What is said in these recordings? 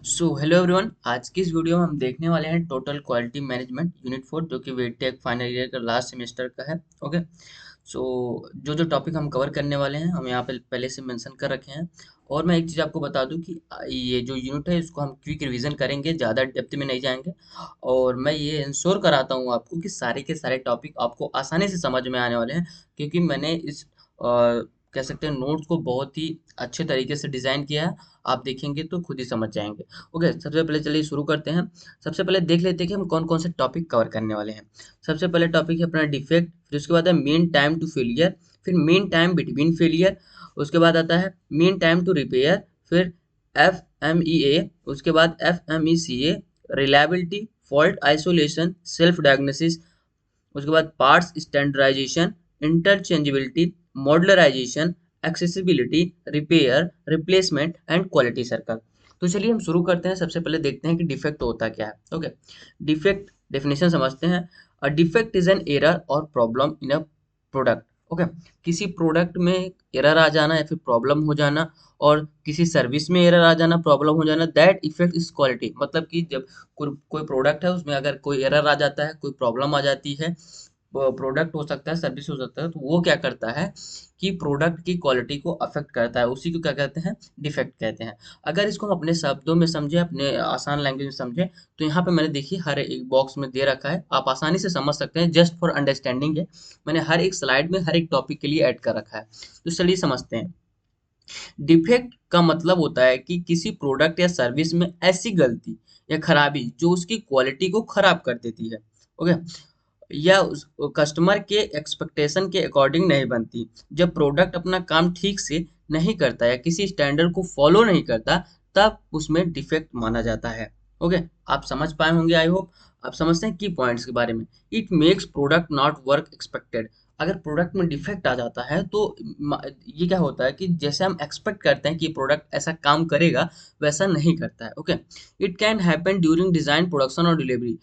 So hello everyone, आज की इस वीडियो में हम देखने वाले हैं टोटल क्वालिटी मैनेजमेंट यूनिट 4 जो कि वेटेक फाइनल ईयर का लास्ट सेमेस्टर का है। ओके। सो जो जो टॉपिक हम कवर करने वाले हैं हम यहाँ पे पहले से मेंशन कर रखे हैं। और मैं एक चीज़ आपको बता दूं कि ये जो यूनिट है इसको हम क्विक रिवीजन करेंगे, ज़्यादा डेप्थ में नहीं जाएंगे। और मैं ये इंश्योर कराता हूँ आपको कि सारे के सारे टॉपिक आपको आसानी से समझ में आने वाले हैं, क्योंकि मैंने इस कह सकते हैं नोट्स को बहुत ही अच्छे तरीके से डिज़ाइन किया है। आप देखेंगे तो खुद ही समझ जाएंगे। ओके, सबसे पहले चलिए शुरू करते हैं। सबसे पहले देख लेते हैं कि हम कौन कौन से टॉपिक कवर करने वाले हैं। सबसे पहले टॉपिक है अपना डिफेक्ट, फिर उसके बाद है मीन टाइम टू फेलियर, फिर मीन टाइम बिटवीन फेलियर, उसके बाद आता है मीन टाइम टू रिपेयर, फिर एफ एम ई ए, उसके बाद F M E C A, reliability, fault isolation, self diagnosis, उसके बाद parts standardization, interchangeability, modularization, accessibility, repair, replacement and quality circle. तो चलिए हम शुरू करते हैं। सबसे पहले देखते हैं कि डिफेक्ट होता क्या है। ओके, डिफेक्ट डेफिनेशन समझते हैं। A defect is an error और problem in a product. Okay, किसी प्रोडक्ट में एरर आ जाना या फिर प्रॉब्लम हो जाना, और किसी सर्विस में एरर आ जाना, प्रॉब्लम हो जाना, दैट इफेक्ट इज क्वालिटी। मतलब कि जब कोई प्रोडक्ट है उसमें अगर कोई एरर आ जाता है, कोई प्रॉब्लम आ जाती है, प्रोडक्ट हो सकता है, सर्विस हो सकता है, तो वो क्या करता है कि प्रोडक्ट की क्वालिटी को अफेक्ट करता है। उसी को क्या कहते हैं? डिफेक्ट कहते हैं। अगर इसको हम अपने शब्दों में समझे, अपने आसान लैंग्वेज में समझे, तो यहाँ पे मैंने देखिए हर एक बॉक्स में दे रखा है, आप आसानी से समझ सकते हैं। जस्ट फॉर अंडरस्टैंडिंग है, मैंने हर एक स्लाइड में हर एक टॉपिक के लिए ऐड कर रखा है। तो चलिए समझते हैं। डिफेक्ट का मतलब होता है कि किसी प्रोडक्ट या सर्विस में ऐसी गलती या खराबी जो उसकी क्वालिटी को खराब कर देती है। ओके, या कस्टमर के एक्सपेक्टेशन के अकॉर्डिंग नहीं बनती। जब प्रोडक्ट अपना काम ठीक से नहीं करता या किसी स्टैंडर्ड को फॉलो नहीं करता, तब उसमें डिफेक्ट माना जाता है। ओके, आप समझ पाए होंगे, आई होप। आप समझते हैं की पॉइंट्स के बारे में। It makes product not work expected. अगर प्रोडक्ट में डिफेक्ट आ जाता है तो ये क्या होता है कि जैसे हम एक्सपेक्ट करते हैं कि प्रोडक्ट ऐसा काम करेगा, वैसा नहीं करता है। Okay, it can happen during design, production और डिलीवरी।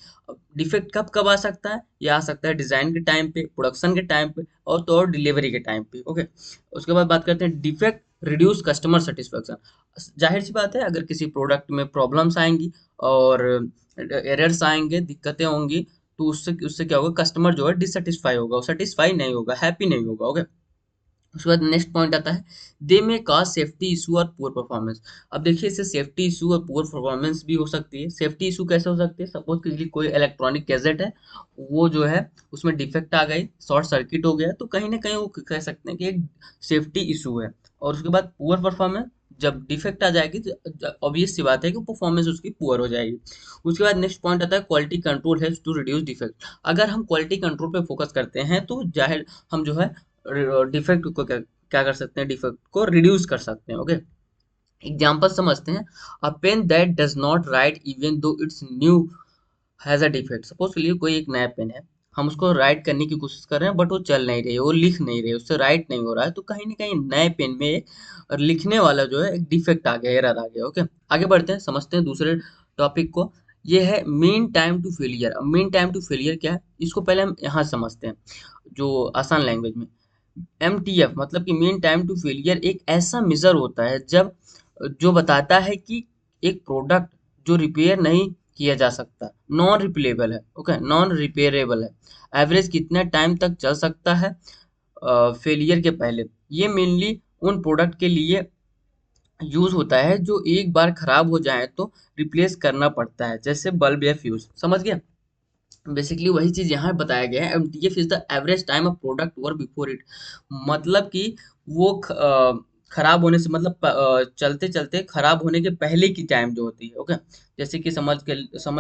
डिफेक्ट कब कब आ सकता है? ये आ सकता है डिजाइन के टाइम पे, प्रोडक्शन के टाइम पे, और तो और डिलीवरी के टाइम पे। ओके, उसके बाद बात करते हैं डिफेक्ट रिड्यूस कस्टमर सेटिस्फेक्शन। जाहिर सी बात है, अगर किसी प्रोडक्ट में प्रॉब्लम्स आएंगी और एरर्स आएंगे, दिक्कतें होंगी, तो उससे उससे क्या होगा? कस्टमर जो है डिससेटिस्फाई होगा, सेटिस्फाई नहीं होगा, हैप्पी नहीं होगा। ओके, उसके बाद नेक्स्ट पॉइंट आता है दे में कॉज सेफ्टी इशू और पुअर परफॉर्मेंस। अब देखिए, इससे सेफ्टी इशू और पुअर परफॉर्मेंस भी हो सकती है। सेफ्टी इशू कैसे हो सकती है? सपोज कीजिए कोई इलेक्ट्रॉनिक गैजेट है, वो जो है उसमें डिफेक्ट आ गई, शॉर्ट सर्किट हो गया, तो कहीं ना कहीं वो कह सकते हैं कि एक सेफ्टी इशू है। और उसके बाद पुअर परफॉर्मेंस, जब डिफेक्ट आ जाएगी तो ऑब्वियस सी बात है कि परफॉर्मेंस उसकी पुअर हो जाएगी। उसके बाद नेक्स्ट पॉइंट आता है quality control helps to reduce defect. अगर हम क्वालिटी कंट्रोल पे फोकस करते हैं तो जाहिर हम जो है डिफेक्ट को क्या क्या कर सकते हैं? डिफेक्ट को रिड्यूस कर सकते हैं। ओके, एग्जाम्पल समझते हैं। A pen that does not write even though it's new has a defect. Suppose के लिए कोई एक नया पेन है, हम उसको राइट करने की कोशिश कर रहे हैं, बट वो चल नहीं रही है, वो लिख नहीं रही है, उससे राइट नहीं हो रहा है, तो कहीं ना कहीं नए पेन में एक लिखने वाला जो है एक डिफेक्ट आ गया, एरर आ गया। ओके, आगे बढ़ते हैं, समझते हैं दूसरे टॉपिक को। ये है मीन टाइम टू फेलियर। अब मीन टाइम टू फेलियर क्या है, इसको पहले हम यहाँ समझते हैं जो आसान लैंग्वेज में। MTF मतलब कि मीन टाइम टू फेलियर एक ऐसा मेजर होता है जब जो बताता है कि एक प्रोडक्ट जो रिपेयर नहीं किया जा सकता, नॉन रिपेलेबल है। ओके, नॉन रिपेयरेबल है, एवरेज कितना टाइम तक चल सकता है फेलियर के पहले। ये मेनली उन प्रोडक्ट के लिए यूज होता है जो एक बार खराब हो जाए तो रिप्लेस करना पड़ता है, जैसे बल्ब या फ्यूज। समझ गया? बेसिकली वही चीज यहाँ बताया गया है। MTF is the average time of product work before it. मतलब कि वो खराब होने से, मतलब चलते चलते खराब होने के पहले की टाइम जो होती है। ओके, जैसे कि समझ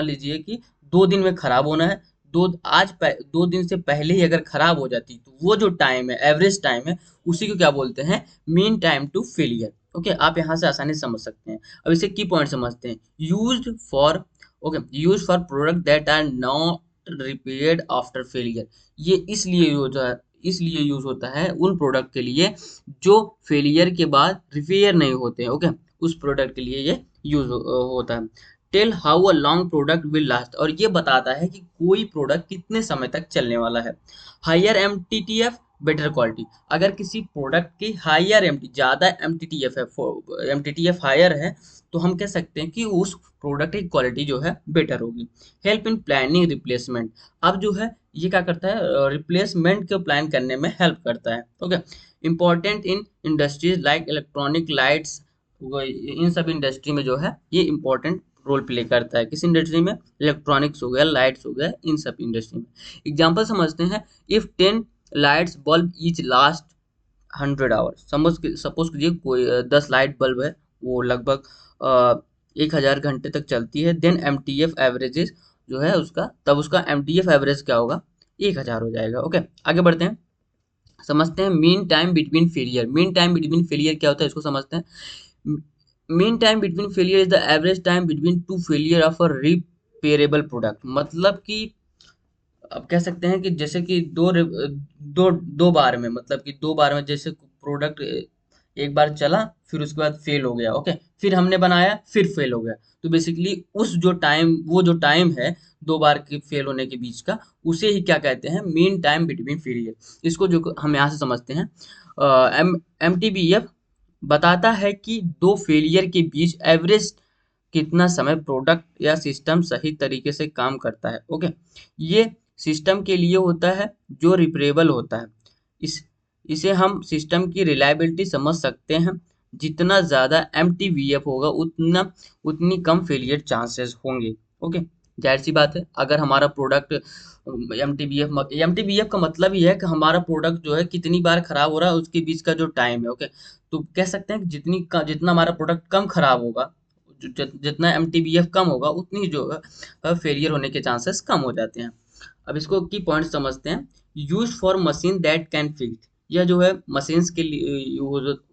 लीजिए कि 2 दिन में खराब होना है, 2 दिन से पहले ही अगर खराब हो जाती तो वो जो टाइम है, एवरेज टाइम है, उसी को क्या बोलते हैं? Mean time to failure. Okay, आप यहाँ से आसानी से समझ सकते हैं। अब इसे की पॉइंट समझते हैं। Used for, okay, use for product that are not repaired after failure. ये इसलिए यूज होता है उन प्रोडक्ट के लिए जो फेलियर के बाद रिपेयर नहीं होते हैं। ओके, उस प्रोडक्ट के लिए ये यूज होता है। Tell how a long product will last, और ये बताता है कि कोई प्रोडक्ट कितने समय तक चलने वाला है। Higher MTTF better quality. अगर किसी प्रोडक्ट की हायर एम ज़्यादा M T T F higher है, तो हम कह सकते हैं कि उस प्रोडक्ट की क्वालिटी जो है बेटर होगी। हेल्प इन प्लानिंग रिप्लेसमेंट, अब जो है ये क्या करता है, रिप्लेसमेंट को प्लान करने में हेल्प करता है। Okay, important in industries like electronic lights, इन सब इंडस्ट्री में जो है ये इंपॉर्टेंट रोल प्ले करता है। किस इंडस्ट्री में? इलेक्ट्रॉनिक्स हो गया, लाइट्स हो गया, इन सब इंडस्ट्री में। एग्जाम्पल समझते हैं। If 10 lights bulb each last 100 hours, suppose कीजिए कोई 10 लाइट बल्ब है, वो लगभग 1000 घंटे तक चलती है। Then M T F averages जो है उसका, तब उसका एम टी एफ एवरेज क्या होगा? 1000 हो जाएगा। ओके, आगे बढ़ते हैं, समझते हैं mean time between failure. Mean time between failure क्या होता है, इसको समझते हैं। Mean time between failure is the average time between two failure of a repairable product. मतलब कि अब कह सकते हैं कि जैसे कि दो बार में, मतलब कि दो बार में, जैसे प्रोडक्ट एक बार चला, फिर उसके बाद फेल हो गया। ओके, फिर हमने बनाया, फिर फेल हो गया। तो बेसिकली उस जो टाइम, वो जो टाइम है दो बार के फेल होने के बीच का, उसे ही क्या कहते हैं? Mean time between failure. इसको जो हम यहाँ से समझते हैं, M M T B F बताता है कि दो फेलियर के बीच एवरेज कितना समय प्रोडक्ट या सिस्टम सही तरीके से काम करता है। ओके, ये सिस्टम के लिए होता है जो रिपेरेबल होता है। इस इसे हम सिस्टम की रिलायबिलिटी समझ सकते हैं। जितना ज़्यादा एम होगा, उतनी कम फेलियर चांसेस होंगे। ओके, जाहिर सी बात है, अगर हमारा product M T B F का मतलब ये है कि हमारा प्रोडक्ट जो है कितनी बार खराब हो रहा है, उसके बीच का जो टाइम है। ओके, तो कह सकते हैं कि जितना हमारा प्रोडक्ट कम खराब होगा, जितना एम टी बी एफ कम होगा, उतनी जो है फेलियर होने के चांसेस कम हो जाते हैं। अब इसको की पॉइंट समझते हैं। Use for machine that can fix, यह जो है मशीन्स के लिए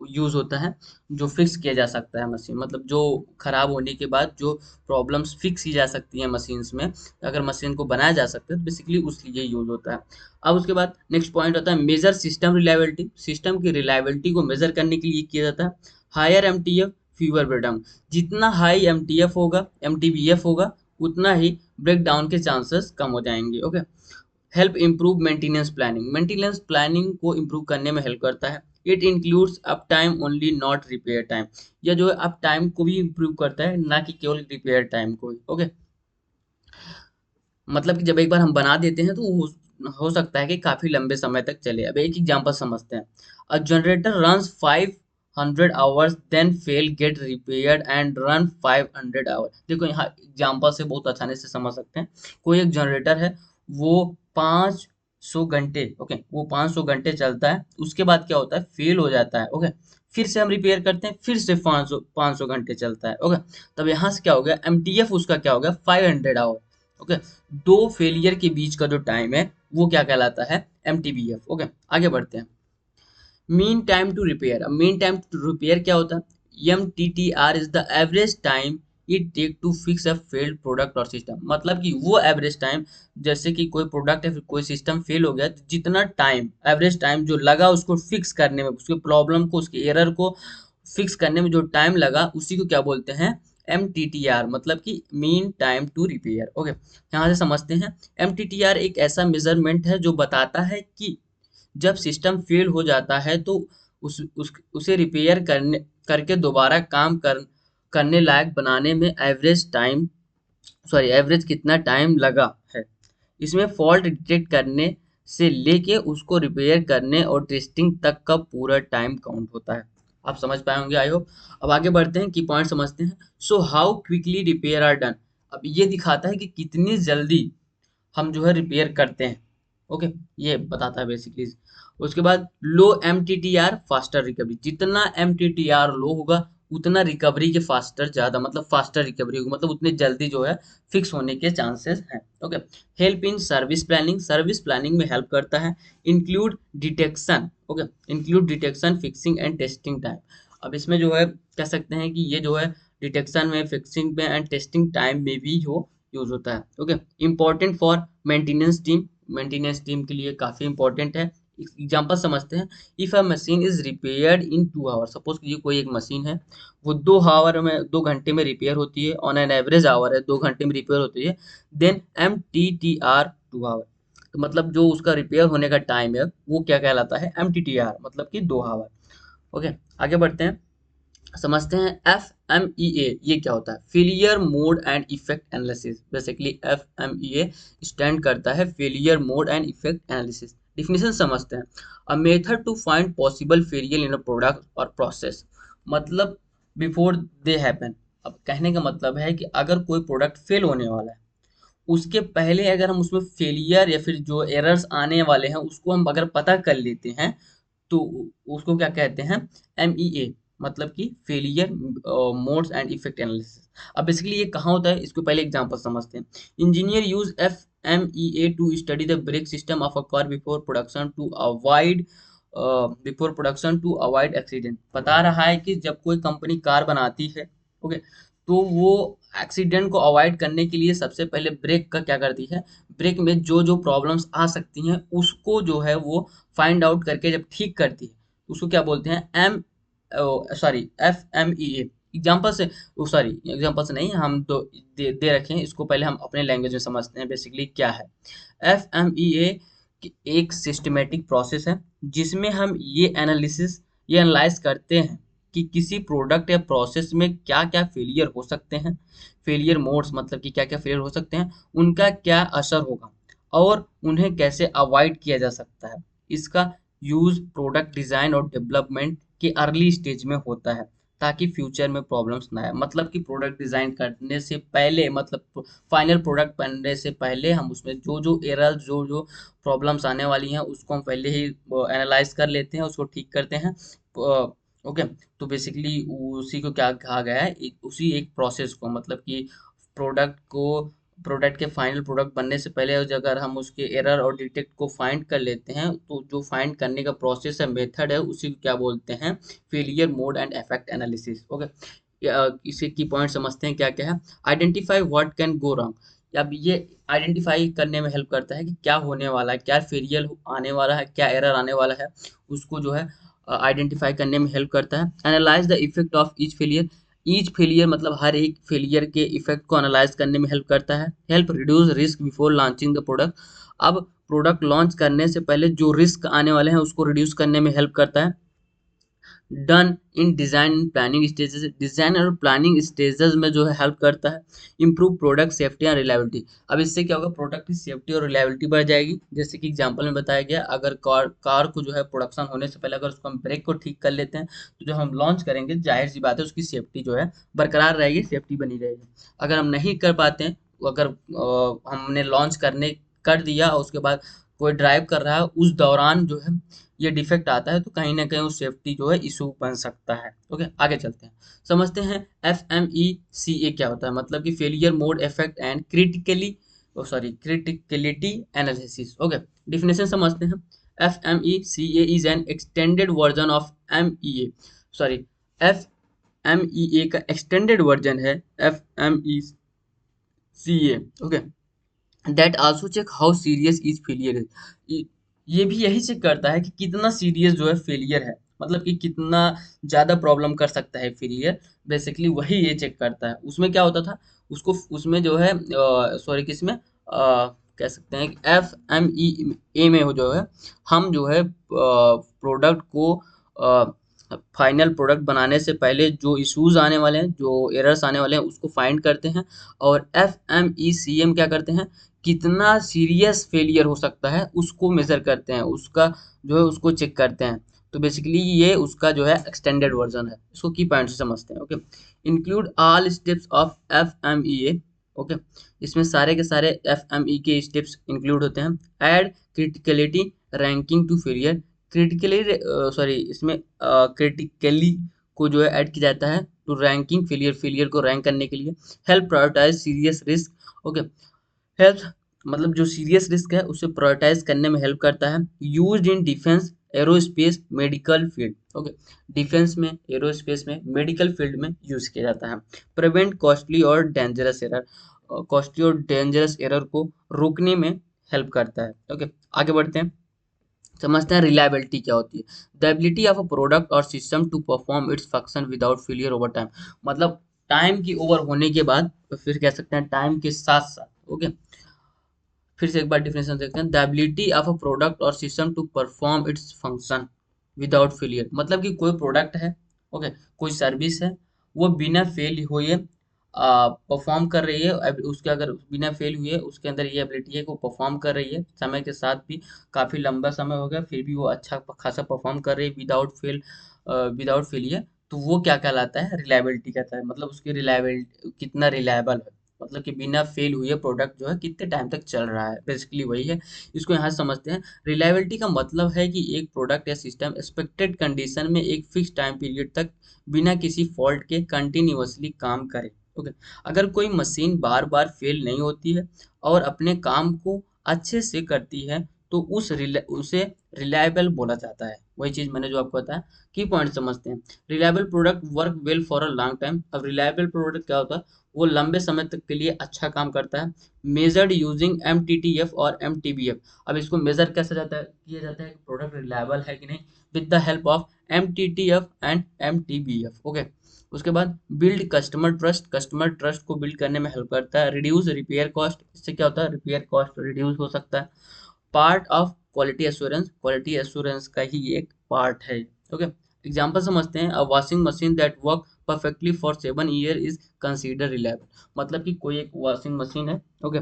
यूज होता है, जो फिक्स किया जा सकता है मशीन, मतलब जो खराब होने के बाद जो प्रॉब्लम्स फिक्स की जा सकती हैं मशीन्स में, अगर मशीन को बनाया जा सकता है तो बेसिकली उस लिए यूज होता है। अब उसके बाद नेक्स्ट पॉइंट होता है मेजर सिस्टम रिलायबिलिटी। सिस्टम की रिलायबिलिटी को मेजर करने के लिए किया जाता है। Higher M T F fewer breakdown, जितना हाई एम टी एफ होगा, एम टी बी एफ होगा, उतना ही ब्रेक डाउन के चांसेस कम हो जाएंगे। Okay, help improve maintenance planning. Maintenance planning को इम्प्रूव करने में हेल्प करता है। It includes uptime only, not repair time. यह जो है अप टाइम को भी इम्प्रूव करता है, ना कि केवल रिपेयर टाइम को ही। ओके, मतलब कि जब एक बार हम बना देते हैं तो हो सकता है कि काफी लंबे समय तक चले। अब एक एग्जांपल समझते हैं। A generator runs 500 hours, then fail, get repaired and run 500 hour. देखो यहाँ एग्जांपल से बहुत आसानी से समझ सकते हैं। कोई एक जनरेटर है, वो 500 घंटे, ओके, वो 500 घंटे चलता है, उसके बाद क्या होता है? फेल हो जाता है। ओके, फिर से हम रिपेयर करते हैं, फिर से 500 घंटे चलता है। ओके, तब यहाँ से क्या हो गया? एम टी एफ उसका क्या हो गया? 500 आवर। ओके, दो फेलियर के बीच का जो टाइम है वो क्या कहलाता है? M T B F. Okay, आगे बढ़ते हैं। Mean time to repair. अब मीन टाइम टू रिपेयर क्या होता है? M T T R is the average time it take to fix a failed product और सिस्टम। मतलब कि वो एवरेज टाइम, जैसे कि कोई प्रोडक्ट या फिर कोई सिस्टम फेल हो गया, तो जितना टाइम, एवरेज टाइम जो लगा उसको फिक्स करने में, उसके प्रॉब्लम को, उसके एरर को फिक्स करने में जो टाइम लगा, उसी को क्या बोलते हैं? एम टी टी आर, मतलब कि mean time to repair. Okay, यहाँ से समझते हैं। एम टी टी आर एक ऐसा मेजरमेंट है जो बताता है कि जब सिस्टम फेल हो जाता है तो उसे रिपेयर करके दोबारा करने लायक बनाने में एवरेज कितना टाइम लगा है। इसमें फॉल्ट डिटेक्ट करने से लेके उसको रिपेयर करने और टेस्टिंग तक का पूरा टाइम काउंट होता है। आप समझ पाए होंगे, आई होप। अब आगे बढ़ते हैं, की पॉइंट समझते हैं। So how quickly repair are done. अब ये दिखाता है कि कितनी जल्दी हम जो है रिपेयर करते हैं। ओके, ये बताता है बेसिकली। उसके बाद low M T T R faster recovery. जितना M T T R low होगा, उतना रिकवरी के फास्टर ज्यादा, मतलब फास्टर रिकवरी होगी, मतलब उतनी जल्दी जो है फिक्स होने के चांसेस हैं। Okay, help in service planning. Service planning में हेल्प करता है। Include detection. Okay, include detection, fixing and testing time. अब इसमें जो है कह सकते हैं कि ये जो है डिटेक्शन में, फिक्सिंग में एंड टेस्टिंग टाइम में भी हो यूज होता है। Okay, important for maintenance team. Maintenance team के लिए काफी इंपॉर्टेंट है। एग्जांपल समझते हैं। If a machine is repaired in 2 hour, suppose कीजिए कोई एक मशीन है, वो 2 आवर में, 2 घंटे में रिपेयर होती है, ऑन एन एवरेज आवर है, 2 घंटे में रिपेयर होती है। Then M T T R 2 hour, तो मतलब जो उसका रिपेयर होने का टाइम है वो क्या कहलाता है, MTTR, मतलब कि 2 आवर। ओके, आगे बढ़ते हैं, समझते हैं FMEA ये क्या होता है। Failure mode and effect analysis. Basically FMEA stand करता है failure mode and effect analysis. Definition समझते हैं, a method to find possible failure in a product और प्रोसेस, मतलब बिफोर दे हैपन। अब कहने का मतलब है कि अगर कोई प्रोडक्ट फेल होने वाला है, उसके पहले अगर हम उसमें फेलियर या फिर जो एरर्स आने वाले हैं उसको हम अगर पता कर लेते हैं, तो उसको क्या कहते हैं, MEA, मतलब कि failure modes and effect analysis. अब बेसिकली ये कहाँ होता है, इसको पहले एग्जांपल समझते हैं। Engineer use FMEA to study the brake system of a car before production to avoid accident. बता रहा है कि जब कोई कंपनी कार बनाती है, ओके, तो वो एक्सीडेंट को अवॉइड करने के लिए सबसे पहले ब्रेक का क्या करती है, ब्रेक में जो जो प्रॉब्लम्स आ सकती हैं उसको जो है वो फाइंड आउट करके जब ठीक करती है, उसको क्या बोलते हैं, FMEA। एग्जाम्पल से, सॉरी एग्जाम्पल से नहीं, हम तो दे रखे हैं, इसको पहले हम अपने लैंग्वेज में समझते हैं बेसिकली क्या है। FMEA एक सिस्टमेटिक प्रोसेस है जिसमें हम ये एनालाइज करते हैं कि किसी प्रोडक्ट या प्रोसेस में क्या क्या फेलियर हो सकते हैं, फेलियर मोड्स मतलब कि क्या क्या फेलियर हो सकते हैं, उनका क्या असर होगा और उन्हें कैसे अवॉइड किया जा सकता है। इसका यूज प्रोडक्ट डिजाइन और डेवलपमेंट के अर्ली स्टेज में होता है ताकि फ्यूचर में प्रॉब्लम्स ना आए। मतलब कि प्रोडक्ट डिजाइन करने से पहले, मतलब फाइनल प्रोडक्ट बनने से पहले हम उसमें जो जो एरर, जो जो प्रॉब्लम्स आने वाली हैं उसको हम पहले ही एनालाइज कर लेते हैं, उसको ठीक करते हैं। ओके, तो बेसिकली उसी को क्या कहा गया है, उसी एक प्रोसेस को, मतलब कि प्रोडक्ट को, प्रोडक्ट के फाइनल प्रोडक्ट बनने से पहले अगर हम उसके एरर और डिटेक्ट को फाइंड कर लेते हैं, तो जो फाइंड करने का प्रोसेस है, मेथड है, उसी को क्या बोलते हैं, failure mode and effect analysis. Okay, इसे की पॉइंट समझते हैं क्या क्या है। Identify what can go wrong. अब ये आइडेंटिफाई करने में हेल्प करता है कि क्या होने वाला है, क्या फेलियर आने वाला है, क्या एरर आने वाला है, उसको जो है आइडेंटिफाई करने में हेल्प करता है। Analyse the effect of each failure, मतलब हर एक फेलियर के इफेक्ट को एनालाइज करने में हेल्प करता है। Help reduce risk before launching the product. अब प्रोडक्ट लॉन्च करने से पहले जो रिस्क आने वाले हैं उसको रिड्यूस करने में हेल्प करता है। Done in design and planning stages. Design और प्लानिंग स्टेजेस में जो है हेल्प करता है। Improve product safety and reliability. अब इससे क्या होगा, प्रोडक्ट की सेफ्टी और रिलायबिलिटी बढ़ जाएगी। जैसे कि एग्जांपल में बताया गया, अगर कार को जो है प्रोडक्शन होने से पहले अगर उसको हम ब्रेक को ठीक कर लेते हैं, तो जो हम लॉन्च करेंगे जाहिर सी बात है उसकी सेफ्टी जो है बरकरार रहेगी, सेफ्टी बनी रहेगी। अगर हम नहीं कर पाते हैं, अगर हमने लॉन्च करने कर दिया और उसके बाद कोई ड्राइव कर रहा है, उस दौरान जो है ये डिफेक्ट आता है, तो कहीं ना कहीं उस सेफ्टी जो है इशू बन सकता है। ओके, आगे चलते हैं, समझते हैं FMECA क्या होता है। मतलब कि failure mode effect and criticality analysis. Okay, definition समझते हैं। FMECA is an extended version of MEA, sorry FMEA का एक्सटेंडेड वर्जन है FMECA। Okay, that also check how serious is failure is. ये भी यही चेक करता है कि कितना सीरियस जो है फेलियर है, मतलब कि कितना ज़्यादा प्रॉब्लम कर सकता है फेलियर। बेसिकली वही ये चेक करता है। उसमें क्या होता था, उसको उसमें जो है, सॉरी किसमें, कह सकते हैं FMEA में जो है, हम जो है प्रोडक्ट को फाइनल प्रोडक्ट बनाने से पहले जो इश्यूज आने वाले हैं, जो एरर्स आने वाले हैं, उसको फाइंड करते हैं। और FMECM क्या करते हैं, कितना सीरियस फेलियर हो सकता है उसको मेजर करते हैं, उसका जो है उसको चेक करते हैं। तो बेसिकली ये उसका जो है एक्सटेंडेड वर्जन है। इसको की पॉइंट से समझते हैं। Okay, include all steps of FMEA। Okay, इसमें सारे के सारे FME के स्टेप्स इंक्लूड होते हैं। Add criticality ranking to failure. Critically, sorry इसमें क्रिटिकली को जो है ऐड किया जाता है टू रैंकिंग फेलियर को रैंक करने के लिए। Help prioritize serious risk. Okay, help मतलब जो सीरियस रिस्क है उसे प्रायोरिटाइज करने में हेल्प करता है। Used in defence, aerospace, medical field. Okay, defence में, एरोस्पेस में, मेडिकल फील्ड में यूज किया जाता है। प्रिवेंट कॉस्टली और डेंजरस एरर। कॉस्टली और डेंजरस एरर को रोकने में हेल्प करता है। ओके, आगे बढ़ते हैं, समझते हैं रिलायबिलिटी क्या होती है। The ability of a product और system to perform its function without failure over time. मतलब टाइम की ओवर होने के बाद, तो फिर कह सकते हैं टाइम के साथ साथ, ओके, फिर से एक बार डिफिनेशन देखते हैं, the ability of a product और system to perform its function without failure. मतलब कि कोई प्रोडक्ट है, ओके, कोई सर्विस है, वो बिना फेल हुए परफॉर्म कर रही है। उसके अगर बिना फेल हुए उसके अंदर ये एबिलिटी है कि वो परफॉर्म कर रही है, समय के साथ भी काफ़ी लंबा समय हो गया फिर भी वो अच्छा खासा परफॉर्म कर रही है विदाउट फेलियर, तो वो क्या कहलाता है, रिलायबिलिटी कहता है। मतलब उसकी रिलायबिलिटी कितना रिलायबल है, मतलब कि बिना फेल हुए प्रोडक्ट जो है कितने टाइम तक चल रहा है, बेसिकली वही है। इसको यहाँ समझते हैं। रिलायबिलिटी का मतलब है कि एक प्रोडक्ट या सिस्टम एक्सपेक्टेड कंडीशन में एक फिक्स टाइम पीरियड तक बिना किसी फॉल्ट के कंटिन्यूअसली काम करे। ओके, अगर कोई मशीन बार बार फेल नहीं होती है और अपने काम को अच्छे से करती है तो उसे रिलायबल बोला जाता है। वही चीज मैंने जो आपको बताया, की पॉइंट समझते हैं। Reliable product work well for a long time. अब रिलायबल प्रोडक्ट क्या होता है, वो लंबे समय तक के लिए अच्छा काम करता है। मेजर्ड यूजिंग MTTF और MTBF। अब इसको मेजर कैसे किया जाता है कि प्रोडक्ट रिलायबल है कि नहीं, with the help of MTTF and MTBF। Okay, उसके बाद build customer trust. Customer trust को बिल्ड करने में हेल्प करता है। रिड्यूस रिपेयर कॉस्ट, इससे क्या होता है, रिपेयर कॉस्ट रिड्यूस हो सकता है। Part of quality assurance, quality assurance का ही एक पार्ट है। ओके, एग्जांपल समझते हैं। A washing machine that work perfectly for 7 year is consider reliable. मतलब कि कोई एक वॉशिंग मशीन है, ओके,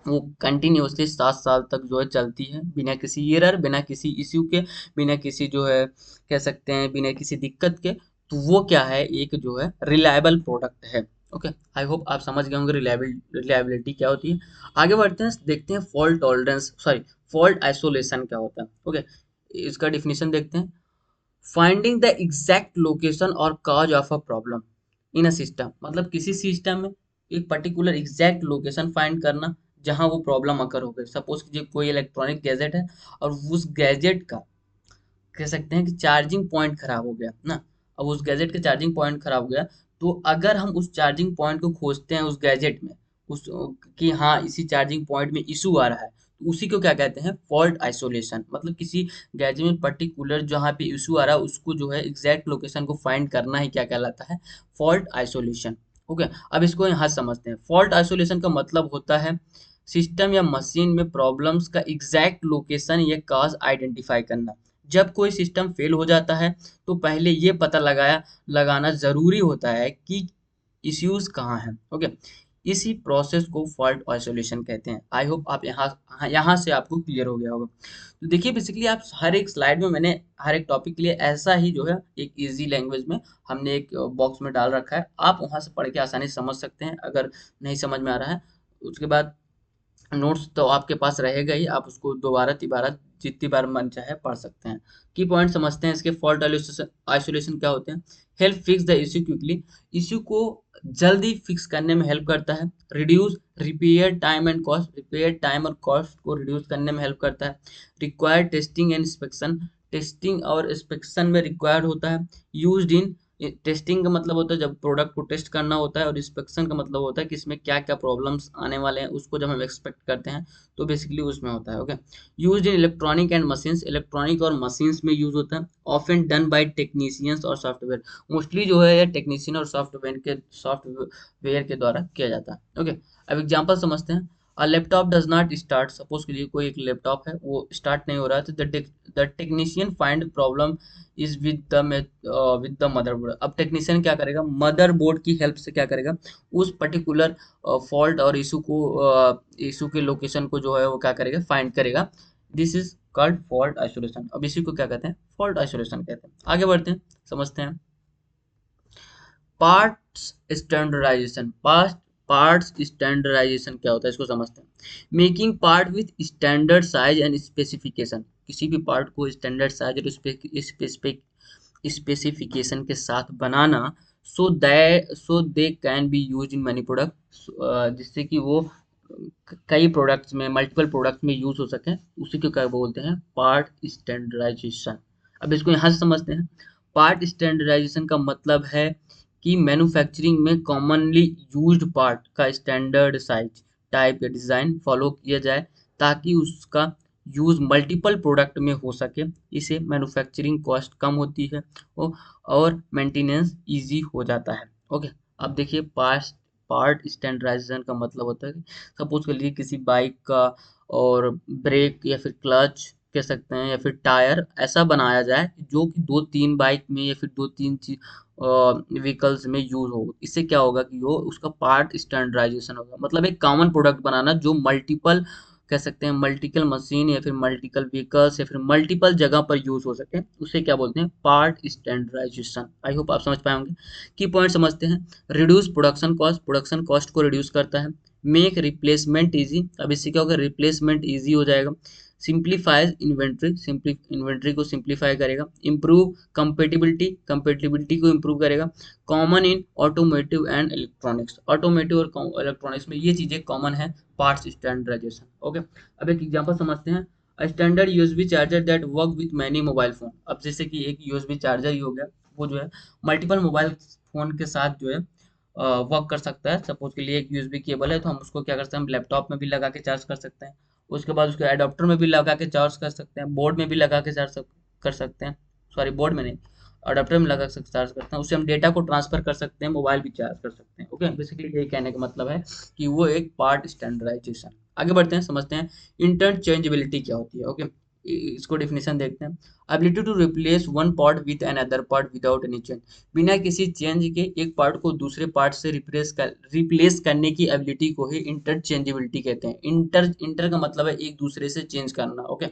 वो कंटिन्यूअसली 7 साल तक जो है चलती है बिना किसी एरर, बिना किसी इश्यू के, बिना किसी जो है कह सकते हैं बिना किसी दिक्कत के, तो वो क्या है, एक जो है रिलायबल प्रोडक्ट है। ओके, आई होप आप समझ गए होंगे रिलायबिलिटी क्या होती है। आगे बढ़ते हैं, देखते हैं fault tolerance, sorry, fault isolation क्या होता है। ओके, इसका डिफिनेशन देखते हैं। फाइंडिंग द एग्जैक्ट लोकेशन और cause of a problem in a system. मतलब किसी सिस्टम में एक पर्टिकुलर एग्जैक्ट लोकेशन फाइंड करना जहां वो प्रॉब्लम अकर हो गई। सपोज कीजिए कोई इलेक्ट्रॉनिक गैजेट है और उस गैजेट का कह सकते हैं कि चार्जिंग पॉइंट खराब हो गया ना। अब उस गैजेट का चार्जिंग पॉइंट खराब हो गया, तो अगर हम उस चार्जिंग पॉइंट को खोजते हैं उस गैजेट में, उस कि हाँ इसी चार्जिंग पॉइंट में इशू आ रहा है, तो उसी को क्या कहते हैं, फॉल्ट आइसोलेशन। मतलब किसी गैजेट में पर्टिकुलर जहाँ पे इशू आ रहा है उसको जो है एग्जैक्ट लोकेशन को फाइंड करना ही क्या कहलाता है, फॉल्ट आइसोलेशन। ओके, अब इसको यहाँ समझते हैं। फॉल्ट आइसोलेशन का मतलब होता है सिस्टम या मशीन में प्रॉब्लम्स का एग्जैक्ट लोकेशन या कॉज आइडेंटिफाई करना। जब कोई सिस्टम फेल हो जाता है तो पहले ये पता लगाना जरूरी होता है कि इश्यूज कहाँ हैं। ओके, इसी प्रोसेस को फॉल्ट आइसोलेशन कहते हैं। आई होप आप यहाँ से आपको क्लियर हो गया होगा। तो देखिए बेसिकली आप हर एक स्लाइड में मैंने हर एक टॉपिक के लिए ऐसा ही जो है एक इजी लैंग्वेज में हमने एक बॉक्स में डाल रखा है। आप वहाँ से पढ़ के आसानी से समझ सकते हैं। अगर नहीं समझ में आ रहा है उसके बाद नोट्स तो आपके पास रहेगा ही, आप उसको दोबारा तिबारा जितनी बार मन चाहे पढ़ सकते हैं। की पॉइंट समझते हैं इसके। फॉल्ट आइसोलेशन क्या होते हैं, help fix the issue quickly. Issue को जल्दी फिक्स करने में हेल्प करता है। Reduce repair time and cost, repair time और कॉस्ट को रिड्यूस करने में हेल्प करता है। Require testing and inspection, testing और इंस्पेक्शन में रिक्वायर्ड होता है। यूज्ड इन, टेस्टिंग का मतलब होता है जब प्रोडक्ट को टेस्ट करना होता है, और इंस्पेक्शन का मतलब होता है कि इसमें क्या क्या प्रॉब्लम्स आने वाले हैं उसको जब हम एक्सपेक्ट करते हैं तो बेसिकली उसमें होता है। Okay, use in electronic and machines, electronic और मशीन्स में यूज होता है। ऑफन डन बाय टेक्नीशियंस और सॉफ्टवेयर, मोस्टली जो है ये टेक्नीशियन और सॉफ्टवेयर के द्वारा किया जाता है। ओके, अब एग्जांपल समझते हैं। A laptop does not start, suppose के लिए कोई एक लैपटॉप है वो स्टार्ट नहीं हो रहा है, तो the technician find problem is with the motherboard. अब टेक्नीशियन क्या करेगा, मदरबोर्ड की हेल्प से क्या करेगा, उस पर्टिकुलर फॉल्ट और इशू के लोकेशन को जो है वो क्या करेगा, फाइंड करेगा। This is called fault isolation. अब इसी को क्या कहते हैं, फॉल्ट आइसोलेशन कहते हैं। आगे बढ़ते हैं, समझते हैं। पार्ट्स स्टैंडर्डाइजेशन, पार्ट्स स्टैंडर्डाइजेशन क्या होता है इसको समझते हैं। Making part with standard size and specification, किसी भी पार्ट को स्टैंडर्ड साइज और स्पेसिफिकेशन के साथ बनाना, so they can be use in many product, जिससे कि वो कई प्रोडक्ट्स में, मल्टीपल प्रोडक्ट्स में यूज हो सके, उसी को क्या बोलते हैं, पार्ट स्टैंडर्डाइजेशन। अब इसको यहाँ से समझते हैं। पार्ट स्टैंडर्डाइजेशन का मतलब है कि मैन्युफैक्चरिंग में कॉमनली यूज्ड पार्ट का स्टैंडर्ड साइज, टाइप या डिज़ाइन फॉलो किया जाए ताकि उसका यूज मल्टीपल प्रोडक्ट में हो सके। इसे मैन्युफैक्चरिंग कॉस्ट कम होती है और मेंटेनेंस इजी हो जाता है। ओके, अब देखिए पार्ट स्टैंडर्डाइजेशन का मतलब होता है कि सपोज कर लीजिए किसी बाइक का और ब्रेक या फिर क्लच कह सकते हैं या फिर टायर ऐसा बनाया जाए जो कि दो तीन बाइक में या फिर दो तीन व्हीकल्स में यूज हो। इससे क्या होगा कि वो उसका पार्ट स्टैंडर्डाइजेशन होगा, मतलब एक कॉमन प्रोडक्ट बनाना जो मल्टीपल कह सकते हैं मल्टीपल मशीन या फिर मल्टीपल व्हीकल्स या फिर मल्टीपल जगह पर यूज हो सके, उसे क्या बोलते हैं पार्ट स्टैंडर्डाइजेशन। आई होप आप समझ पाए होंगे। की पॉइंट समझते हैं। Reduce production cost, production cost को रिड्यूस करता है। मेक रिप्लेसमेंट इजी, अब इससे क्या होगा रिप्लेसमेंट इजी हो जाएगा। सिंप्लीफाइज इन्वेंट्री, इन्वेंट्री को सिंप्लीफाई करेगा। इम्प्रूव कंपेटिबिलिटी, कंपेटिबिलिटी को इम्प्रूव करेगा। Common in automotive and electronics, automotive और इलेक्ट्रॉनिक्स में ये चीजें कॉमन है पार्ट्स स्टैंडर्डाइजेशन। ओके, अब एक एग्जांपल समझते हैं। Standard USB charger that work with many mobile phone, अब जैसे कि एक यूएसबी चार्जर ही हो गया, वो जो है मल्टीपल मोबाइल फोन के साथ जो है वर्क कर सकता है। सपोज के लिए एक यूएसबी केबल है तो हम उसको क्या कर सकते हैं, हम लैपटॉप में भी लगा के चार्ज कर सकते हैं। उसके बाद उसके एडाप्टर में भी लगा के चार्ज कर सकते हैं, बोर्ड में भी लगा के चार्ज कर सकते हैं। सॉरी, बोर्ड में नहीं, अडाप्टर में लगा सकते चार्ज करते हैं। उससे हम डेटा को ट्रांसफर कर सकते हैं, मोबाइल भी चार्ज कर सकते हैं। ओके, बेसिकली यही कहने का मतलब है कि वो एक पार्ट स्टैंडर्डाइजेशन। आगे बढ़ते हैं, समझते हैं इंटरचेंजेबिलिटी क्या होती है। ओके, इसको डिफिनेशन देखते हैं। Ability to replace one part with an other part without any change, बिना किसी चेंज के एक पार्ट को दूसरे पार्ट से रिप्लेस करने की एबिलिटी को ही इंटरचेंजेबिलिटी कहते हैं। इंटर का मतलब है एक दूसरे से चेंज करना। ओके,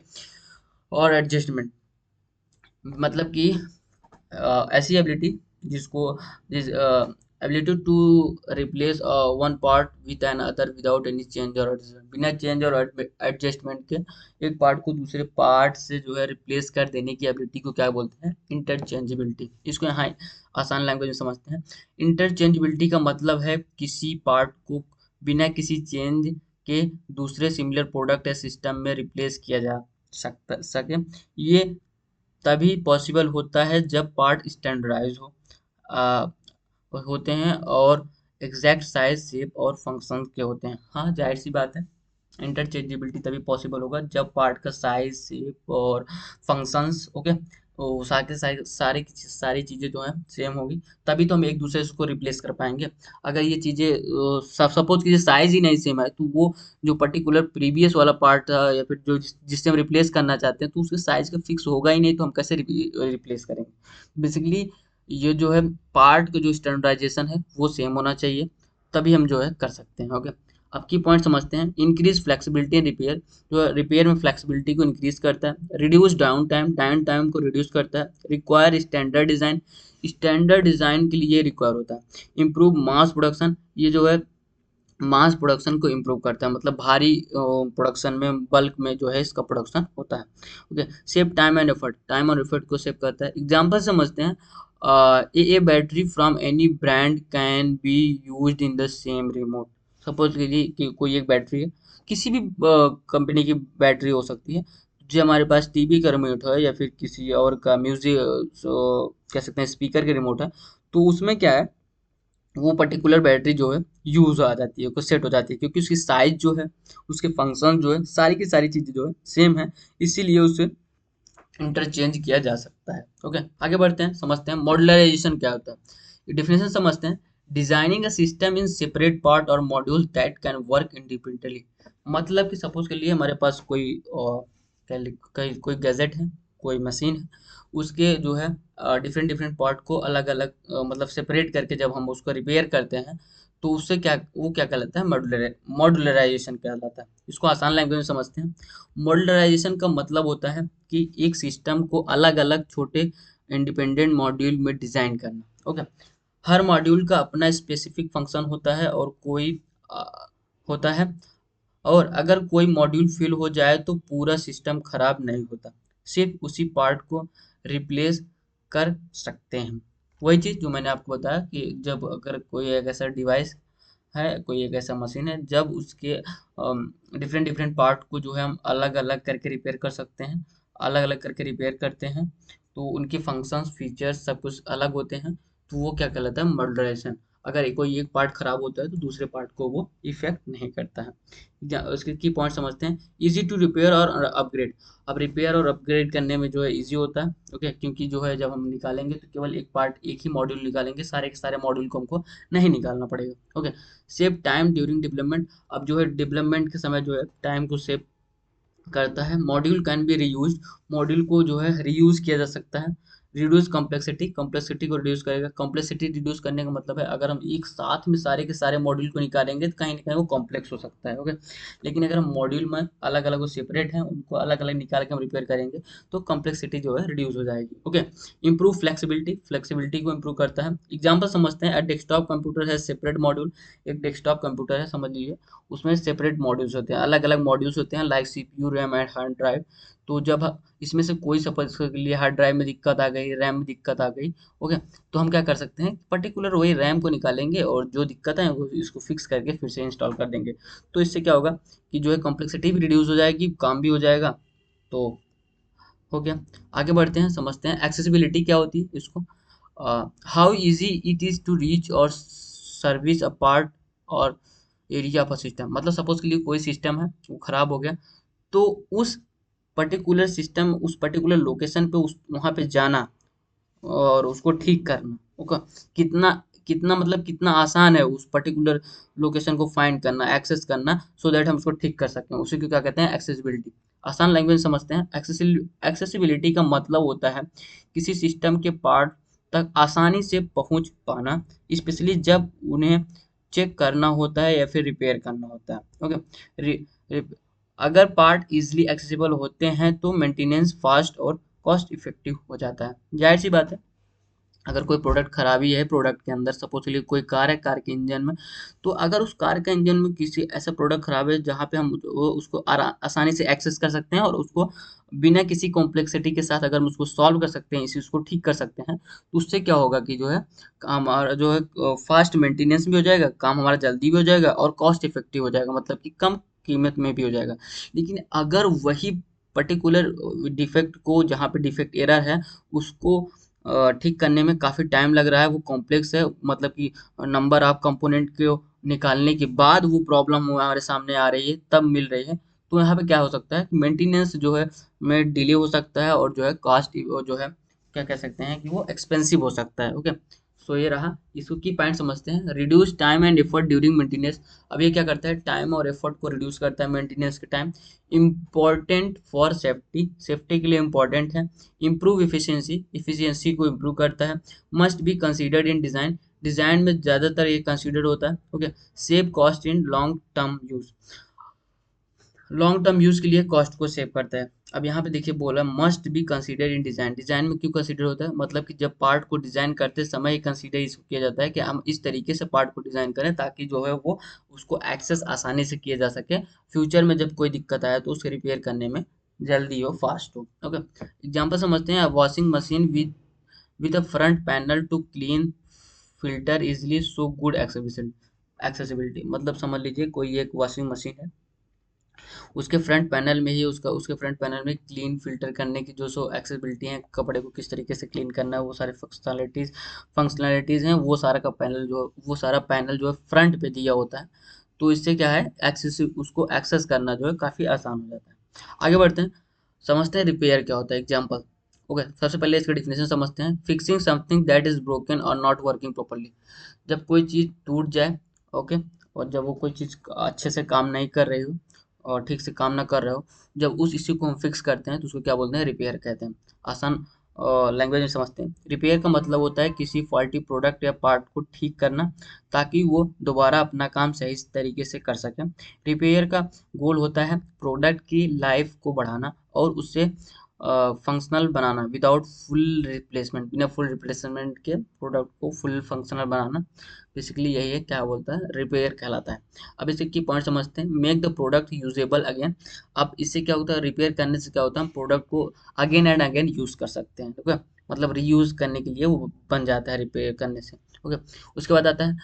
और एडजस्टमेंट मतलब कि ऐसी एबिलिटी जिसको जिस ability to replace one part with an other without any change और एडजस्टमेंट, बिना चेंज और एडजस्टमेंट के एक पार्ट को दूसरे पार्ट से जो है रिप्लेस कर देने की एबिलिटी को क्या बोलते हैं, इंटरचेंजेबिलिटी। इसको यहाँ आसान लैंग्वेज में समझते हैं। इंटरचेंजेबिलिटी का मतलब है किसी पार्ट को बिना किसी चेंज के दूसरे सिमिलर प्रोडक्ट या सिस्टम में रिप्लेस किया जा सके। ये तभी पॉसिबल होता है जब पार्ट स्टैंडर्डाइज आ, होते हैं और एग्जैक्ट साइज शेप और फंक्शन के होते हैं। हाँ, जाहिर सी बात है, इंटरचेंजेबिलिटी तभी पॉसिबल होगा जब पार्ट का साइज शेप और फंक्शंस, ओके, वो सारे सारी चीज़ें जो है सेम होगी, तभी तो हम एक दूसरे से उसको रिप्लेस कर पाएंगे। अगर ये चीज़ें सपोज कीजिए साइज ही नहीं सेम है तो वो जो पर्टिकुलर प्रीवियस वाला पार्ट था या फिर जो जिससे हम रिप्लेस करना चाहते हैं तो उसके साइज का फिक्स होगा ही नहीं, तो हम कैसे रिप्लेस करेंगे। बेसिकली ये जो है पार्ट का जो स्टैंडर्डाइजेशन है वो सेम होना चाहिए, तभी हम जो है कर सकते हैं। ओके, अब की पॉइंट समझते हैं। इंक्रीज फ्लेक्सिबिलिटी इन रिपेयर, जो रिपेयर में फ्लेक्सिबिलिटी को इंक्रीज करता है। Reduce down time, down time को रिड्यूस करता है। Require standard design, standard design के लिए रिक्वायर होता है। इम्प्रूव मास प्रोडक्शन, ये जो है मास प्रोडक्शन को इम्प्रूव करता है, मतलब भारी प्रोडक्शन में बल्क में जो है इसका प्रोडक्शन होता है। Okay, save time and effort, time और एफर्ट को सेव करता है। एग्जांपल समझते हैं। A battery from any brand can be used in the same remote, suppose कीजिए कि कोई एक बैटरी है, किसी भी कंपनी की बैटरी हो सकती है, जो हमारे पास टीवी का रिमोट है या फिर किसी और का म्यूजिक कह सकते हैं स्पीकर के रिमोट है, तो उसमें क्या है वो पर्टिकुलर बैटरी जो है यूज आ जाती है, कुछ सेट हो जाती है, क्योंकि उसकी साइज जो है, उसके फंक्शन जो है, सारी की सारी चीजें जो है सेम है, इसीलिए उसे इंटरचेंज किया जा सकता है। ओके, आगे बढ़ते हैं, समझते हैं मॉड्यूलराइजेशन क्या होता है। डेफिनेशन समझते हैं। Designing a system in separate part और module that can work independently, मतलब कि सपोज के लिए हमारे पास कोई गैजेट है, कोई मशीन है, उसके जो है डिफरेंट डिफरेंट पार्ट को अलग अलग मतलब सेपरेट करके जब हम उसको रिपेयर करते हैं तो उससे क्या वो क्या कहलाता है, मॉड्यूलराइजेशन कहलाता है। इसको आसान लैंग्वेज में समझते हैं। मॉड्यूलराइजेशन का मतलब होता है कि एक सिस्टम को अलग अलग छोटे इंडिपेंडेंट मॉड्यूल में डिजाइन करना। ओके, हर मॉड्यूल का अपना स्पेसिफिक फंक्शन होता है और कोई अ, होता है, और अगर कोई मॉड्यूल फेल हो जाए तो पूरा सिस्टम खराब नहीं होता, सिर्फ उसी पार्ट को रिप्लेस कर सकते हैं। वही चीज़ जो मैंने आपको बताया कि जब अगर कोई एक ऐसा डिवाइस है, कोई एक ऐसा मशीन है, जब उसके डिफरेंट डिफरेंट पार्ट को जो है हम अलग अलग करके रिपेयर कर सकते हैं, अलग अलग करके रिपेयर करते हैं, तो उनके फंक्शंस फीचर्स सब कुछ अलग होते हैं, तो वो क्या कहलाता है, मॉड्यूलराइजेशन। अगर कोई एक पार्ट खराब होता है तो दूसरे पार्ट को वो इफेक्ट नहीं करता है। उसके की पॉइंट समझते हैं। इजी टू रिपेयर और अपग्रेड। अब रिपेयर और अपग्रेड करने में जो है इजी होता है, ओके, क्योंकि जो है जब हम निकालेंगे तो केवल एक पार्ट, एक ही मॉड्यूल निकालेंगे, सारे के सारे मॉड्यूल को हमको नहीं निकालना पड़ेगा, okay. Save time during development. अब जो है डेवलपमेंट के समय जो है टाइम को सेव करता है। Module can be reuse. Module को जो है रीयूज किया जा सकता है। Reduce complexity. कॉम्प्लेक्सिटी को रिड्यूस करेगा। कॉम्प्लेक्सिटी रिड्यूस करने का मतलब है अगर हम एक साथ में सारे के सारे मॉड्यूल को निकालेंगे तो कहीं ना कहीं वो कॉम्प्लेक्स हो सकता है, ओके। लेकिन अगर हम मॉड्यूल में अलग अलग वो सेपरेट हैं, उनको अलग अलग निकाल के हम रिपेयर करेंगे तो कॉम्प्लेक्सिटी जो है रिड्यूस हो जाएगी, ओके। Improve flexibility. फ्लेक्सिबिलिटी को इंप्रूव करता है। एग्जाम्पल समझते हैं। डेस्कटॉप कंप्यूटर है सेपरेट मॉड्यूल। एक डेस्कटॉप कंप्यूटर है, समझ लीजिए, उसमें सेपरेट मॉड्यूल्स होते हैं, अलग अलग मॉड्यूल्स होते हैं, like CPU, RAM and hard drive. तो जब इसमें से कोई सपोज के लिए हार्ड ड्राइव में दिक्कत आ गई, रैम में दिक्कत आ गई, ओके, तो हम क्या कर सकते हैं, पर्टिकुलर वही रैम को निकालेंगे और जो दिक्कत है वो इसको फिक्स करके फिर से इंस्टॉल कर देंगे। तो इससे क्या होगा कि जो है कॉम्प्लेक्सिटी भी रिड्यूस हो जाएगी, काम भी हो जाएगा। तो हो गया। आगे बढ़ते हैं, समझते हैं एक्सेसिबिलिटी क्या होती है इसको। How easy it is to reach or service a part or area of a system. मतलब सपोज के लिए कोई सिस्टम है वो खराब हो गया, तो उस पर्टिकुलर सिस्टम, उस पर्टिकुलर लोकेशन पे उस वहाँ पे जाना और उसको ठीक करना, ओके, कितना कितना मतलब कितना आसान है उस पर्टिकुलर लोकेशन को फाइंड करना, एक्सेस करना, सो दैट हम उसको ठीक कर सकते हैं। उसी को क्या कहते हैं, एक्सेसिबिलिटी। आसान लैंग्वेज समझते हैं। एक्सेसिबिलिटी का मतलब होता है किसी सिस्टम के पार्ट तक आसानी से पहुंच पाना, स्पेशली जब उन्हें चेक करना होता है या फिर रिपेयर करना होता है, ओके। अगर पार्ट इजीली एक्सेसिबल होते हैं तो मेंटेनेंस फास्ट और कॉस्ट इफेक्टिव हो जाता है। जाहिर सी बात है, अगर कोई प्रोडक्ट खराबी है प्रोडक्ट के अंदर, सपोज चलिए कोई कार है, कार के इंजन में, तो अगर उस कार के इंजन में किसी ऐसा प्रोडक्ट खराब है जहाँ पे हम उसको आसानी से एक्सेस कर सकते हैं और उसको बिना किसी कॉम्प्लेक्सिटी के साथ अगर हम उसको सॉल्व कर सकते हैं, इसी उसको ठीक कर सकते हैं, तो उससे क्या होगा कि जो है काम हमारा जो है फास्ट मेंटेनेंस भी हो जाएगा, काम हमारा जल्दी भी हो जाएगा और कॉस्ट इफेक्टिव हो जाएगा, मतलब कि कम कीमत में भी हो जाएगा। लेकिन अगर वही पर्टिकुलर डिफेक्ट को, जहाँ पे डिफेक्ट एरर है, उसको ठीक करने में काफ़ी टाइम लग रहा है, वो कॉम्प्लेक्स है, मतलब कि नंबर ऑफ कंपोनेंट को निकालने के बाद वो प्रॉब्लम हमारे सामने आ रही है, तब मिल रही है, तो यहाँ पे क्या हो सकता है, मेंटेनेंस जो है में डिले हो सकता है और जो है कॉस्ट जो है क्या कह सकते हैं कि वो एक्सपेंसिव हो सकता है, ओके। सो ये रहा, इसको की पॉइंट समझते हैं। Reduce time and effort during maintenance. अब ये क्या करता है, टाइम और एफर्ट को रिड्यूस करता है मेंटेनेंस के time. Important for safety, safety के लिए इम्पोर्टेंट है। इम्प्रूव इफिशियंसी, इफिशियंसी को इम्प्रूव करता है। Must be considered in design, design में ज़्यादातर ये कंसीडर होता है, okay. Save cost in long term use, long term use के लिए कॉस्ट को सेव करता है। अब यहाँ पे देखिए बोला must be consider in design, design में क्यों कंसीडर होता है, मतलब कि जब पार्ट को डिजाइन करते समय ही कंसीडर इसको किया जाता है कि हम इस तरीके से पार्ट को डिजाइन करें ताकि जो है वो उसको एक्सेस आसानी से किया जा सके, फ्यूचर में जब कोई दिक्कत आए तो उसके रिपेयर करने में जल्दी हो, फास्ट हो, ओके। एग्जाम्पल समझते हैं। Washing machine with a front panel to clean filter easily so good accessibility. मतलब समझ लीजिए कोई एक वॉशिंग मशीन है, उसके फ्रंट पैनल में ही उसके फ्रंट पैनल में क्लीन फिल्टर करने की जो सो एक्सेसिबिलिटी है, कपड़े को किस तरीके से क्लीन करना है, वो सारे फंक्शनलिटीज़ हैं, वो सारा का पैनल जो वो सारा पैनल जो है फ्रंट पे दिया होता है। तो इससे क्या है, एक्सेसिव उसको एक्सेस करना जो है काफ़ी आसान हो जाता है। आगे बढ़ते हैं, समझते हैं रिपेयर क्या होता है। एग्जाम्पल, ओके, सबसे पहले इसका डिफिनेशन समझते हैं। Fixing something that is broken और नॉट वर्किंग प्रॉपरली। जब कोई चीज़ टूट जाए, ओके, और जब वो कोई चीज़ अच्छे से काम नहीं कर रही हो और ठीक से काम ना कर रहे हो, जब उस इश्यू को हम फिक्स करते हैं तो उसको क्या बोलते हैं, रिपेयर कहते हैं। आसान लैंग्वेज में समझते हैं। रिपेयर का मतलब होता है किसी फॉल्टी प्रोडक्ट या पार्ट को ठीक करना ताकि वो दोबारा अपना काम सही तरीके से कर सके। रिपेयर का गोल होता है प्रोडक्ट की लाइफ को बढ़ाना और उससे फंक्शनल बनाना विदाउट फुल रिप्लेसमेंट, बिना फुल रिप्लेसमेंट के प्रोडक्ट को फुल फंक्शनल बनाना। बेसिकली यही है, क्या बोलता है, रिपेयर कहलाता है। अब इसे की पॉइंट समझते हैं। Make the product usable again. अब इससे क्या होता है, रिपेयर करने से क्या होता है, हम प्रोडक्ट को अगेन एंड अगेन यूज कर सकते हैं, ठीक है, मतलब रीयूज करने के लिए वो बन जाता है रिपेयर करने से, ओके। उसके बाद आता है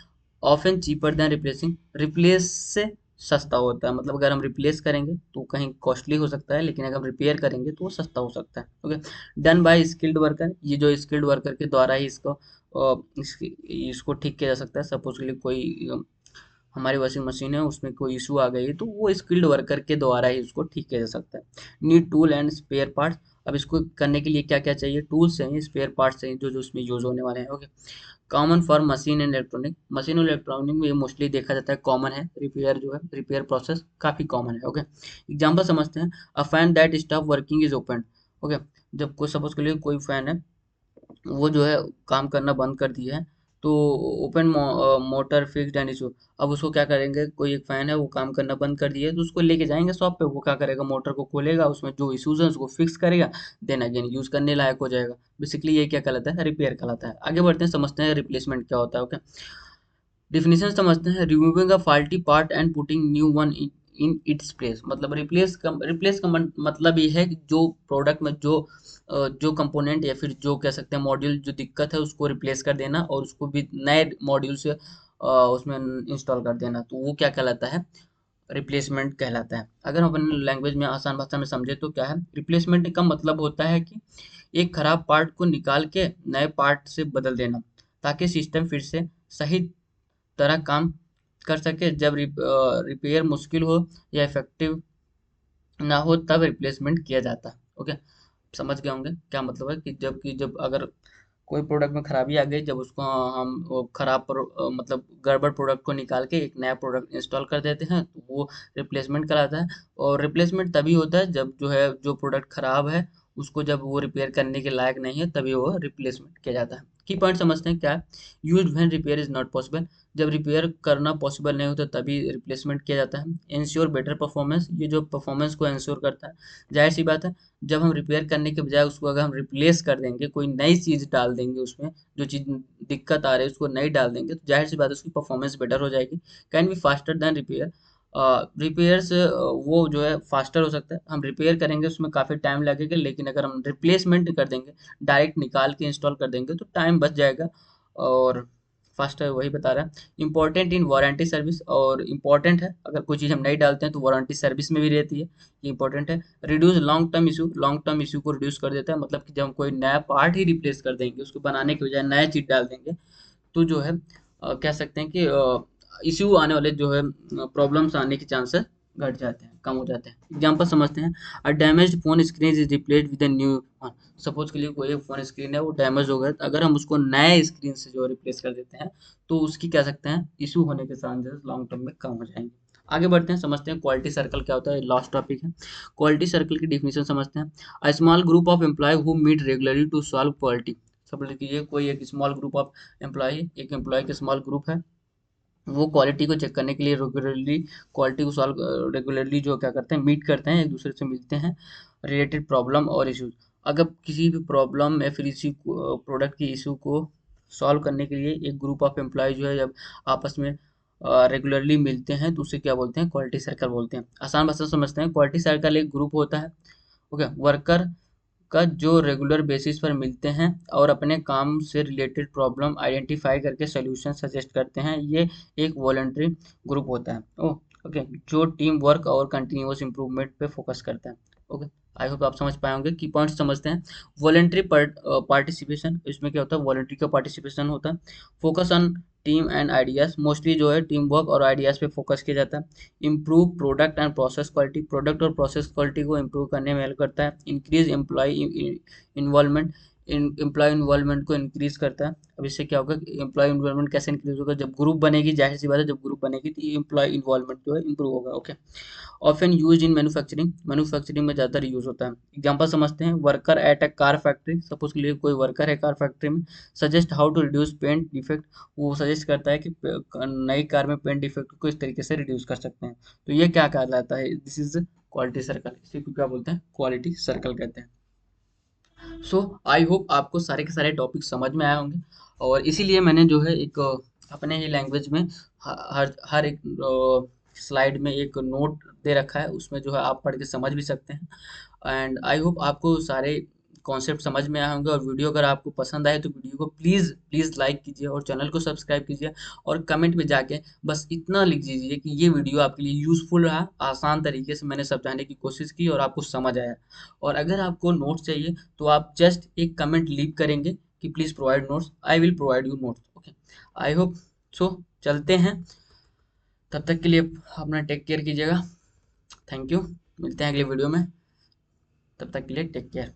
often cheaper than replacing. Replace से सस्ता होता है। मतलब अगर हम रिप्लेस करेंगे तो कहीं कॉस्टली हो सकता है, लेकिन अगर हम रिपेयर करेंगे तो वो सस्ता हो सकता है। Okay, done by skilled worker, ये जो स्किल्ड वर्कर के द्वारा ही इसको ठीक किया जा सकता है। सपोज के लिए कोई हमारी वॉशिंग मशीन है, उसमें कोई इशू आ गई है, तो वो स्किल्ड वर्कर के द्वारा ही उसको ठीक किया जा सकता है। Need tool and spare parts, अब इसको करने के लिए क्या क्या चाहिए, टूल्स चाहिए, स्पेयर पार्ट्स चाहिए जो जो उसमें यूज होने वाले हैं। Okay, common for machine and electronic, machine और इलेक्ट्रॉनिक में ये मोस्टली देखा जाता है, कॉमन है। रिपेयर जो है, रिपेयर प्रोसेस काफ़ी कॉमन है। ओके, एग्जाम्पल समझते हैं। A fan that stop working is open. Okay, जब कोई सपोज के लिए कोई फैन है, वो जो है काम करना बंद कर दिया है, तो open motor fixed and issue. अब उसको क्या करेंगे, कोई एक फैन है वो काम करना बंद कर दिया है, तो उसको लेके जाएंगे शॉप पे, वो क्या करेगा, मोटर को खोलेगा, उसमें जो इशूज है उसको फिक्स करेगा, देन अगेन यूज करने लायक हो जाएगा। बेसिकली ये क्या कहलाता है, रिपेयर कहलाता है। आगे बढ़ते हैं, समझते हैं रिप्लेसमेंट क्या होता है। ओके, डिफिनेशन समझते हैं। Removing a faulty part and putting new one in its place, मतलब रिप्लेस का मतलब ये है कि जो प्रोडक्ट में जो कंपोनेंट या फिर जो कह सकते हैं मॉड्यूल जो दिक्कत है उसको रिप्लेस कर देना, और उसको भी नए मॉड्यूल से उसमें इंस्टॉल कर देना, तो वो क्या कहलाता है, रिप्लेसमेंट कहलाता है। अगर हम अपने लैंग्वेज में आसान भाषा में समझे तो क्या है, रिप्लेसमेंट का मतलब होता है कि एक खराब पार्ट को निकाल के नए पार्ट से बदल देना, ताकि सिस्टम फिर से सही तरह काम कर सके। जब रिपेयर मुश्किल हो या इफेक्टिव ना हो, तब रिप्लेसमेंट किया जाता है। ओके, समझ गए होंगे क्या मतलब है, कि जब अगर कोई प्रोडक्ट में खराबी आ गई, जब उसको हम वो मतलब गड़बड़ प्रोडक्ट को निकाल के एक नया प्रोडक्ट इंस्टॉल कर देते हैं, तो वो रिप्लेसमेंट कहलाता है। और रिप्लेसमेंट तभी होता है जब जो है जो प्रोडक्ट खराब है उसको जब वो रिपेयर करने के लायक नहीं है, तभी वो रिप्लेसमेंट किया जाता है। की पॉइंट समझते हैं क्या, use when repair is not possible, जब रिपेयर करना पॉसिबल नहीं होता तभी रिप्लेसमेंट किया जाता है। इंश्योर बेटर परफॉर्मेंस, ये जो परफॉर्मेंस को इंश्योर करता है। जाहिर सी बात है, जब हम रिपेयर करने के बजाय उसको अगर हम रिप्लेस कर देंगे, कोई नई चीज़ डाल देंगे उसमें, जो चीज़ दिक्कत आ रही है उसको नई डाल देंगे, तो जाहिर सी बात है उसकी परफॉर्मेंस बेटर हो जाएगी। Can be faster than repair, repair से वो जो है फास्टर हो सकता है। हम रिपेयर करेंगे उसमें काफ़ी टाइम लगेगा, लेकिन अगर हम रिप्लेसमेंट कर देंगे, डायरेक्ट निकाल के इंस्टॉल कर देंगे, तो टाइम बच जाएगा और फास्टर, वही बता रहा है। इंपॉर्टेंट इन वारंटी सर्विस, और इम्पॉर्टेंट है अगर कोई चीज़ हम नहीं डालते हैं तो वारंटी सर्विस में भी रहती है, ये इंपॉर्टेंट है। रिड्यूस लॉन्ग टर्म इशू को रिड्यूस कर देता है, मतलब कि जब हम कोई नया पार्ट ही रिप्लेस कर देंगे, उसको बनाने के बजाय नया चीज़ डाल देंगे, तो जो है कह सकते हैं कि इश्यू आने वाले जो है प्रॉब्लम्स आने के चांसेस घट जाते हैं, कम हो जाते हैं। एग्जांपल समझते हैं। A damaged phone screen is replaced with a new one, suppose के लिए कोई एक फोन स्क्रीन है वो डैमेज हो गया, तो अगर हम उसको नए स्क्रीन से जो रिप्लेस कर देते हैं, तो उसकी कह सकते हैं इशू होने के चांसेस लॉन्ग टर्म में कम हो जाएंगे। आगे बढ़ते हैं, समझते हैं क्वालिटी सर्कल क्या होता है, लास्ट टॉपिक है। क्वालिटी सर्कल की डिफिनेशन समझते हैं। A small group of employ who meet regularly to solve quality, suppose कीजिए कोई एक स्मॉल ग्रुप ऑफ एम्प्लॉय, एक एम्प्लॉय का स्मॉल ग्रुप है, वो क्वालिटी को चेक करने के लिए रेगुलरली क्वालिटी को सॉल्व रेगुलरली जो क्या करते हैं, मीट करते हैं, एक दूसरे से मिलते हैं, रिलेटेड प्रॉब्लम और इश्यूज। अगर किसी भी प्रॉब्लम या फिर इसी प्रोडक्ट की इशू को सॉल्व करने के लिए एक ग्रुप ऑफ एम्प्लॉय जो है जब आपस में रेगुलरली मिलते हैं, तो उसे क्या बोलते हैं, क्वालिटी सर्कल बोलते हैं। आसान भाषा में समझते हैं, क्वालिटी सर्कल एक ग्रुप होता है, ओके, वर्कर का जो रेगुलर बेसिस पर मिलते हैं और अपने काम से रिलेटेड प्रॉब्लम आइडेंटिफाई करके सॉल्यूशन सजेस्ट करते हैं, ये एक वॉलंटरी ग्रुप होता है। ओ ओके, जो टीम वर्क और कंटिन्यूअस इंप्रूवमेंट पे फोकस करता है। ओके, आई होप आप समझ पाए होंगे। की पॉइंट्स समझते हैं। वॉलंटरी पार्टिसिपेशन, इसमें क्या होता है, वॉलंटरी का पार्टिसिपेशन होता है। Focus on team and ideas, mostly जो है टीम वर्क और आइडियाज पे फोकस किया जाता है। Improve product and process quality, product और प्रोसेस क्वालिटी को इम्प्रूव करने में हेल्प करता है। Increase employ involvement, employ involvement को इंक्रीज करता है। अब इससे क्या होगा, एम्प्लॉय इन्वॉल्वमेंट कैसे इंक्रीज होगा, जब ग्रुप बनेगी, जाहिर सी बात है जब ग्रुप बनेगी तो एम्प्लॉय इन्वॉल्वमेंट जो है इंप्रूव होगा। Okay, often use in manufacturing, manufacturing में ज़्यादातर यूज होता है। एग्जांपल समझते हैं। Worker at a car factory, suppose के लिए कोई वर्कर है कार फैक्ट्री में, suggest how to reduce paint defect, वो सजेस्ट करता है कि नई कार में पेंट डिफेक्ट को इस तरीके से रिड्यूस कर सकते हैं। तो ये क्या कहलाता है, दिस इज क्वालिटी सर्कल, इसी को क्या बोलते हैं, क्वालिटी सर्कल कहते हैं। सो आई होप आपको सारे के सारे टॉपिक समझ में आए होंगे, और इसीलिए मैंने जो है एक अपने ही लैंग्वेज में हर हर एक स्लाइड में एक नोट दे रखा है, उसमें जो है आप पढ़ के समझ भी सकते हैं। एंड आई होप आपको सारे कॉन्सेप्ट समझ में आए होंगे, और वीडियो अगर आपको पसंद आए तो वीडियो को प्लीज़ प्लीज़ लाइक कीजिए और चैनल को सब्सक्राइब कीजिए, और कमेंट में जाके बस इतना लिख दीजिए कि ये वीडियो आपके लिए यूज़फुल रहा, आसान तरीके से मैंने समझाने की कोशिश की और आपको समझ आया। और अगर आपको नोट्स चाहिए तो आप जस्ट एक कमेंट लीव करेंगे कि please provide notes, I will provide you notes. Okay, I hope so. चलते हैं, तब तक के लिए अपना टेक केयर कीजिएगा। थैंक यू, मिलते हैं अगले वीडियो में, तब तक के लिए टेक केयर।